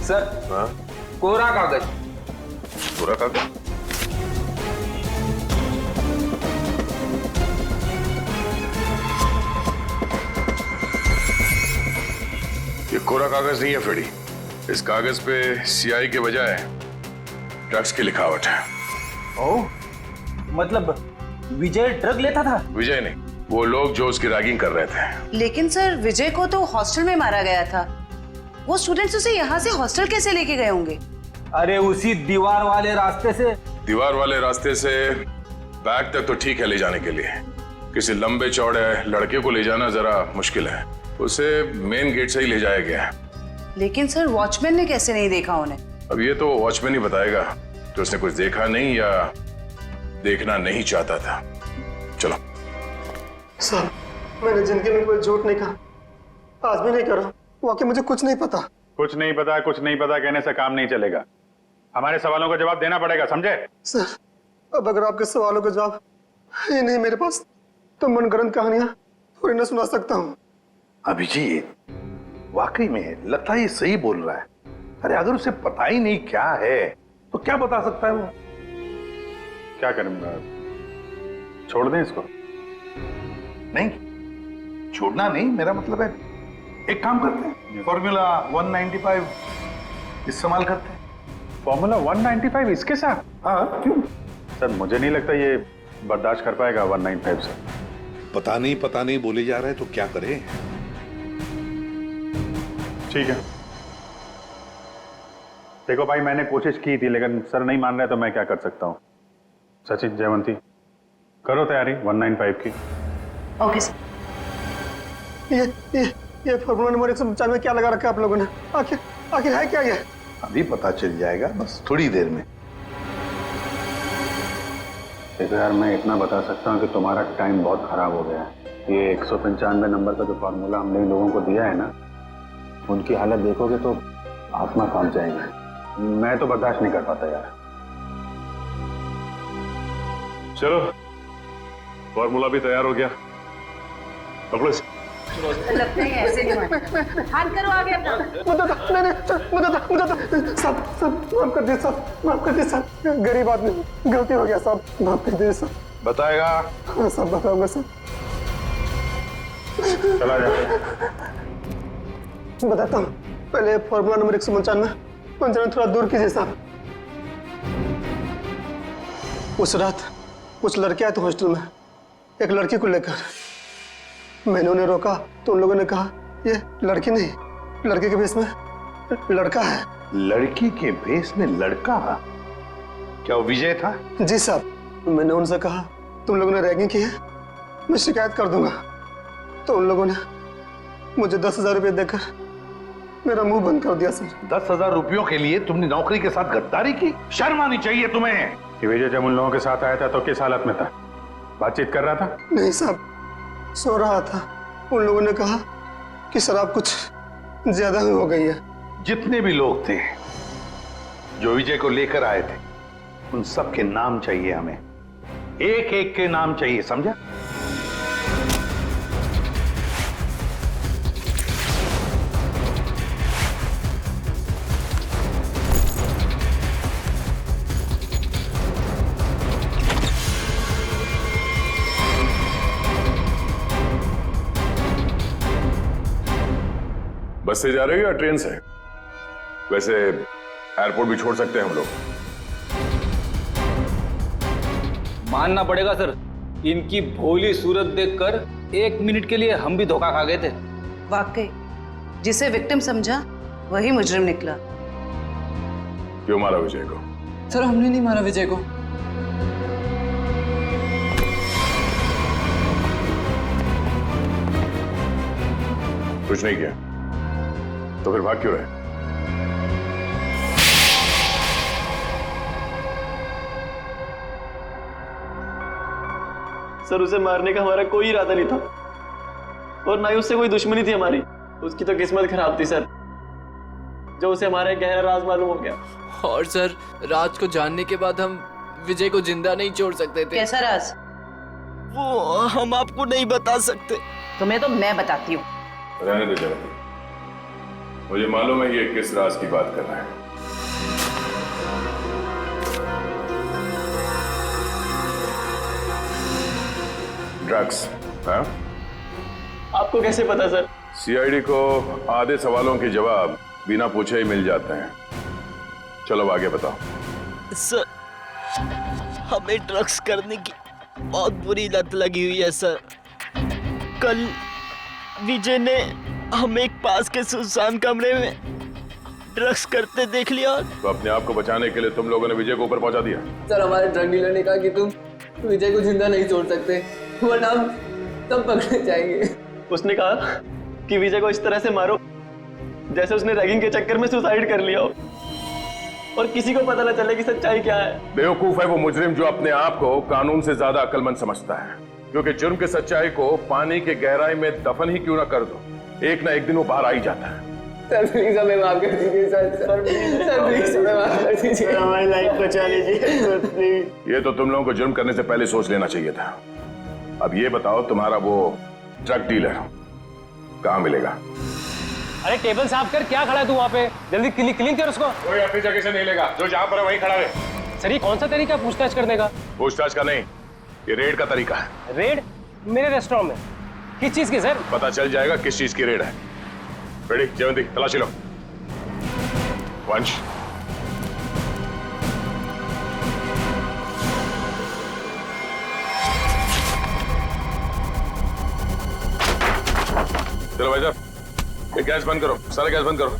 सर हाँ? कोरा कागज। कोरा कागज? ये कोरा कागज नहीं है फेडी। इस कागज पे सीआई के बजाय ड्रग्स की लिखावट है। ओह, मतलब विजय ड्रग लेता था? विजय नहीं, वो लोग जो उसकी रैगिंग कर रहे थे। लेकिन सर विजय को तो हॉस्टल में मारा गया था। वो स्टूडेंट्स उसे यहाँ से हॉस्टल कैसे लेके गए होंगे? अरे उसी दीवार वाले रास्ते से। दीवार वाले रास्ते से बैग तक तो ठीक है ले जाने के लिए, किसी लंबे चौड़े लड़के को ले जाना जरा मुश्किल है। उसे मेन गेट से ही ले जाया गया है। लेकिन सर वॉचमैन ने कैसे नहीं देखा उन्हें? अब ये तो वॉचमैन ही बताएगा कि उसने कुछ देखा नहीं या देखना नहीं चाहता था। चलो। सर मैंने जिंदगी में कोई झूठ नहीं कहा, आज भी नहीं करा। वाकई मुझे कुछ नहीं पता। कुछ नहीं पता कहने से काम नहीं चलेगा। हमारे सवालों का जवाब देना पड़ेगा, समझे? सर अब अगर आपके सवालों का जवाब है नहीं मेरे पास, तो मनगढ़ंत कहानियां थोड़ी ना सुना सकता हूँ। अभिजीत वाकई में लगता है ये सही बोल रहा है। अरे अगर उसे पता ही नहीं क्या है तो क्या बता सकता है वो? क्या करूंगा, छोड़ दें इसको? नहीं, छोड़ना नहीं, मेरा मतलब है एक काम करते हैं, फॉर्मूला 195 इस्तेमाल करते हैं। फॉर्मूला 195 इसके साथ? हाँ क्यों? सर मुझे नहीं लगता ये बर्दाश्त कर पाएगा 195 से। पता नहीं बोले जा रहा है तो क्या करें? ठीक है, देखो भाई मैंने कोशिश की थी लेकिन सर नहीं मान रहे तो मैं क्या कर सकता हूँ। सचिन, जयवंती करो तैयारी 195 की। Okay sir. ये फॉर्मूला नंबर 195 क्या लगा रखा है आप लोगों ने? आखिर है क्या ये? अभी पता चल जाएगा, बस थोड़ी देर में। देखो यार, मैं इतना बता सकता हूँ कि तुम्हारा टाइम बहुत खराब हो गया है। ये 195 नंबर का जो फार्मूला हमने लोगों को दिया है ना, उनकी हालत देखोगे तो आत्मा कांप जाएगी। मैं तो बर्दाश्त नहीं कर पाता यार। चलो, फॉर्मूला भी तैयार हो गया, पकड़ो इसे। लगता है ऐसे नहीं मानता। हाथ करो आगे अपना। सब माफ कर दे, सब माफ कर दे, सब गरीब आदमी, गलती हो गया, सब माफ कर दे, सब बताएगा। हाँ सब बताऊंगा सब। चला जा। बताता हूँ, पहले फॉर्मूला नंबर 195 पंजरा थोड़ा दूर कीजिए साहब। उस रात कुछ लड़के आए थे हॉस्टल में एक लड़की को लेकर। मैंने उन्हें रोका तो उन लोगों ने कहा ये लड़की नहीं, लड़के के भेष में लड़का है। लड़की के भेष में लड़का? क्या वो विजय था? जी साहब, मैंने उनसे कहा तुम लोगों ने रैगिंग की है, मैं शिकायत कर दूंगा। तो उन लोगों ने मुझे 10,000 रुपये देकर मेरा मुंह बंद कर दिया सर। 10,000 रुपयों के लिए तुमने नौकरी के साथ गद्दारी की? शर्म आनी चाहिए तुम्हें। ये विजय जब उन लोगों के साथ आया था तो किस हालत में था? बातचीत कर रहा था? नहीं साहब, सो रहा था। उन लोगों ने कहा कि शराब कुछ ज्यादा ही हो गई है। जितने भी लोग थे जो विजय को लेकर आए थे, उन सब के नाम चाहिए हमें, एक एक के नाम चाहिए, समझा? बस से जा रहे हो या ट्रेन से? वैसे एयरपोर्ट भी छोड़ सकते हैं हम लोग। मानना पड़ेगा सर, इनकी भोली सूरत देखकर 1 मिनट के लिए हम भी धोखा खा गए थे। वाकई जिसे विक्टिम समझा वही मुजरिम निकला। क्यों मारा विजय को? सर हमने नहीं मारा विजय को। कुछ नहीं किया तो फिर भाग क्यों रहे? सर उसे मारने का हमारा कोई इरादा नहीं था और ना ही उससे कोई दुश्मनी थी हमारी। उसकी तो किस्मत खराब थी सर, जो उसे हमारा एक गहरा राज मालूम हो गया। और सर राज को जानने के बाद हम विजय को जिंदा नहीं छोड़ सकते थे। कैसा राज? वो हम आपको नहीं बता सकते। तुम्हें तो मैं बताती हूँ। रहने दे जरा, मुझे मालूम है ये किस राज की बात कर रहा है। ड्रग्स? हाँ? आपको कैसे पता सर? सीआईडी को आधे सवालों के जवाब बिना पूछे ही मिल जाते हैं। चलो आगे बताओ। सर हमें ड्रग्स करने की बहुत बुरी लत लगी हुई है सर। कल विजय ने हमें एक पास के सुनसान कमरे में ड्रग्स करते देख लिया। तो अपने आप को बचाने के लिए तुम लोगों ने विजय को ऊपर पहुंचा दिया? सर हमारे ड्रग डीलर ने कहा कि तुम विजय को जिंदा नहीं छोड़ सकते, वरना हम तब पकड़े जाएंगे। उसने कहा कि विजय को इस तरह से मारो जैसे उसने रैगिंग के चक्कर में सुसाइड कर लिया हो और किसी को पता न चले कि सच्चाई क्या है। बेवकूफ है वो मुजरिम जो अपने आप को कानून से ज्यादा अक्लमंद समझता है, क्योंकि जुर्म की सच्चाई को पानी के गहराई में दफन ही क्यों ना कर दो, एक ना एक दिन वो बाहर आ ही जाता है। सर प्लीज हमें माफ कर दीजिए सर प्लीज हमें माफ कर दीजिए, हमारी लाइफ बचा लीजिए। ये तो तुम लोगों को जुर्म करने से पहले सोच लेना चाहिए था। अब ये बताओ तुम्हारा वो ड्रग डीलर कहाँ मिलेगा? अरे टेबल साफ कर, क्या खड़ा है तू वहाँ पे? जल्दी क्लीन कर उसको। कोई अपनी जगह से नहीं लेगा, जो जहाँ पर है वहीं खड़ा रहे। सर ये कौन सा तरीका है पूछताछ करने का? पूछताछ का नहीं, ये रेड का तरीका है। रेड मेरे रेस्टोरेंट में? किस चीज की सर? पता चल जाएगा किस चीज की रेड है। रेडी जयवंती, तलाशी लो। वंश चलो भाई साहब, ये गैस बंद करो, सारा गैस बंद करो।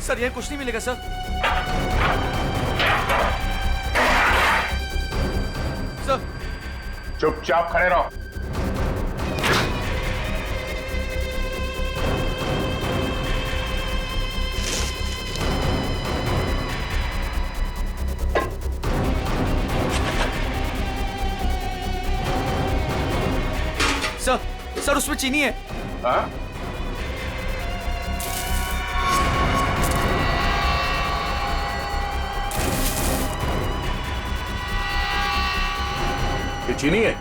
सर ये कुछ नहीं मिलेगा सर। सर चुपचाप खड़े रहो। सर उसमें चीनी है। हाँ? ये चीनी है?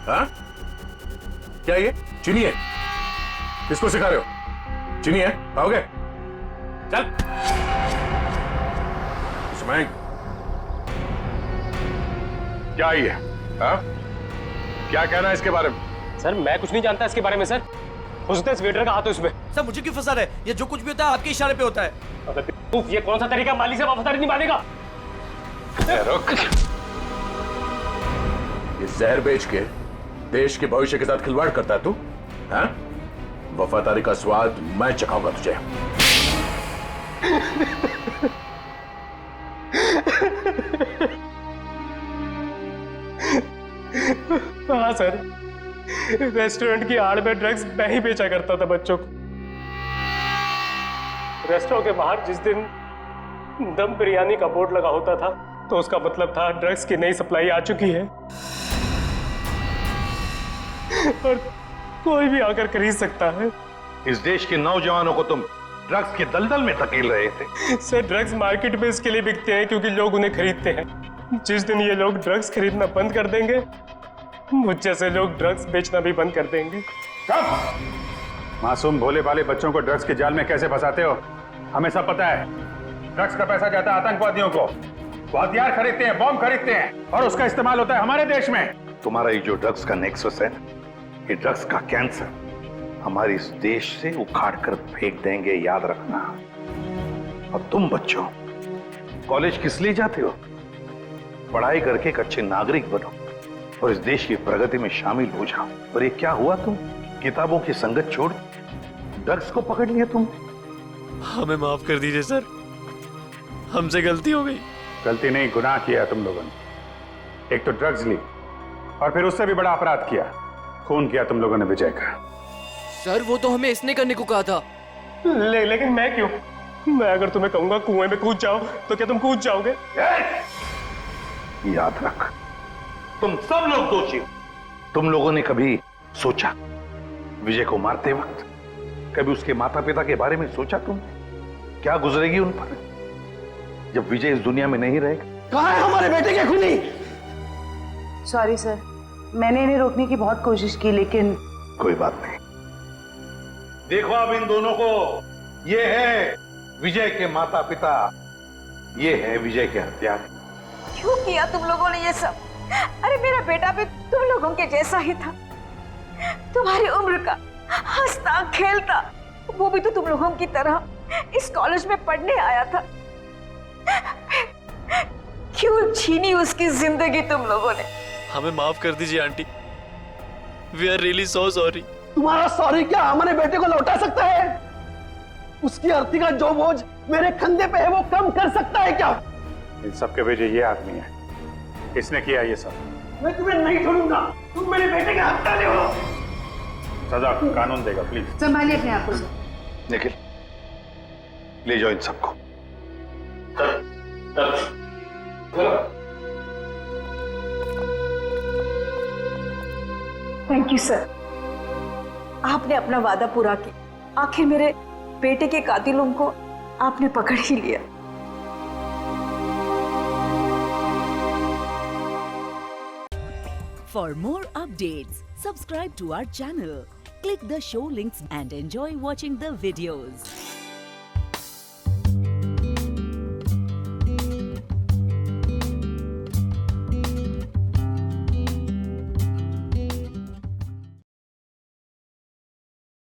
हाँ? क्या ये चीनी है? किसको सिखा रहे हो? चीनी है? खाओगे? चल। इसमें क्या ये? हाँ? क्या कहना है इसके बारे में? सर मैं कुछ नहीं जानता इसके बारे में सर। हो सकता है इस वेटर का हाथ हो इसमें। सर मुझे क्यों फंसा रहे? ये जो कुछ भी होता है आपके इशारे पे होता है। अगर ये कौन सा तरीका मालिक से वफादारी निभाने का? रुक। ये जहर बेच के देश के भविष्य के साथ खिलवाड़ करता है तू? हाँ? वफादारी का स्वाद मैं चखाऊंगा तुझे। हाँ सर, रेस्टोरेंट की आड़ में ड्रग्स मैं ही बेचा करता था बच्चों को। रेस्टोरेंट के बाहर जिस दिन दम बिरयानी का बोर्ड लगा होता था तो उसका मतलब था ड्रग्स की नई सप्लाई आ चुकी है और कोई भी आकर खरीद सकता है। इस देश के नौजवानों को तुम ड्रग्स के दलदल में धकेल रहे थे। सर, ड्रग्स मार्केट में इसके लिए बिकते हैं क्योंकि लोग उन्हें खरीदते हैं। जिस दिन ये लोग ड्रग्स खरीदना बंद कर देंगे, मुझ जैसे लोग ड्रग्स बेचना भी बंद कर देंगे। मासूम भोले भाले बच्चों को ड्रग्स के जाल में कैसे फंसाते हो, हमें सब पता है। ड्रग्स का पैसा जाता है आतंकवादियों को, वो हथियार खरीदते हैं, बॉम्ब खरीदते हैं और उसका इस्तेमाल होता है हमारे देश में। तुम्हारा ये जो ड्रग्स का नेक्सस है, ये ड्रग्स का कैंसर हमारे इस देश से उखाड़ कर फेंक देंगे, याद रखना। और तुम बच्चों कॉलेज किस लिए जाते हो? पढ़ाई करके एक अच्छे नागरिक बनो और इस देश की प्रगति में शामिल हो जाओ। और ये क्या हुआ, तुम किताबों की संगत छोड़ ड्रग्स को पकड़ लिया तुम। हमें माफ कर दीजिए सर, हमसे गलती हो गई। गलती नहीं, गुनाह किया तुम लोगों ने। एक तो ड्रग्स ली और फिर उससे भी बड़ा अपराध किया, खून किया तुम लोगों ने विजय का। सर, वो तो हमें इसने करने को कहा था। लेकिन मैं क्यों? मैं अगर तुम्हें कहूंगा कुएं में कूद जाओ तो क्या तुम कूद जाओगे? याद रख, तुम सब लोग दोषी हो। तुम लोगों ने कभी सोचा विजय को मारते वक्त, कभी उसके माता पिता के बारे में सोचा तुम क्या गुजरेगी उन पर जब विजय इस दुनिया में नहीं रहेगा? कहाँ है हमारे बेटे के खूनी? सॉरी सर, मैंने इन्हें रोकने की बहुत कोशिश की लेकिन कोई बात नहीं। देखो अब इन दोनों को, ये है विजय के माता पिता, ये है विजय के हत्यारे। क्यों किया तुम लोगों ने ये सब? अरे मेरा बेटा भी तुम लोगों के जैसा ही था, तुम्हारी उम्र का, हंसता खेलता। वो भी तो तुम लोगों की तरह इस कॉलेज में पढ़ने आया था। क्यों छीनी उसकी जिंदगी तुम लोगों ने? हमें माफ कर दीजिए aunty, we are really so sorry. तुम्हारा सॉरी क्या हमारे बेटे को लौटा सकता है? उसकी अर्थी का जो बोझ मेरे कंधे पे है वो कम कर सकता है क्या? इन सब के वजह ये आदमी है, इसने किया ये सब। मैं तुम्हें नहीं छोड़ूंगा, तुम मेरे बेटे के हत्यारे हो। सजा कानून देगा, प्लीज संभालिए अपने आप को। निखिल, ले जाओ इन सबको। थैंक यू सर, आपने अपना वादा पूरा किया। आखिर मेरे बेटे के कातिलों को आपने पकड़ ही लिया। For more updates, subscribe to our channel, click the show links and enjoy watching the videos.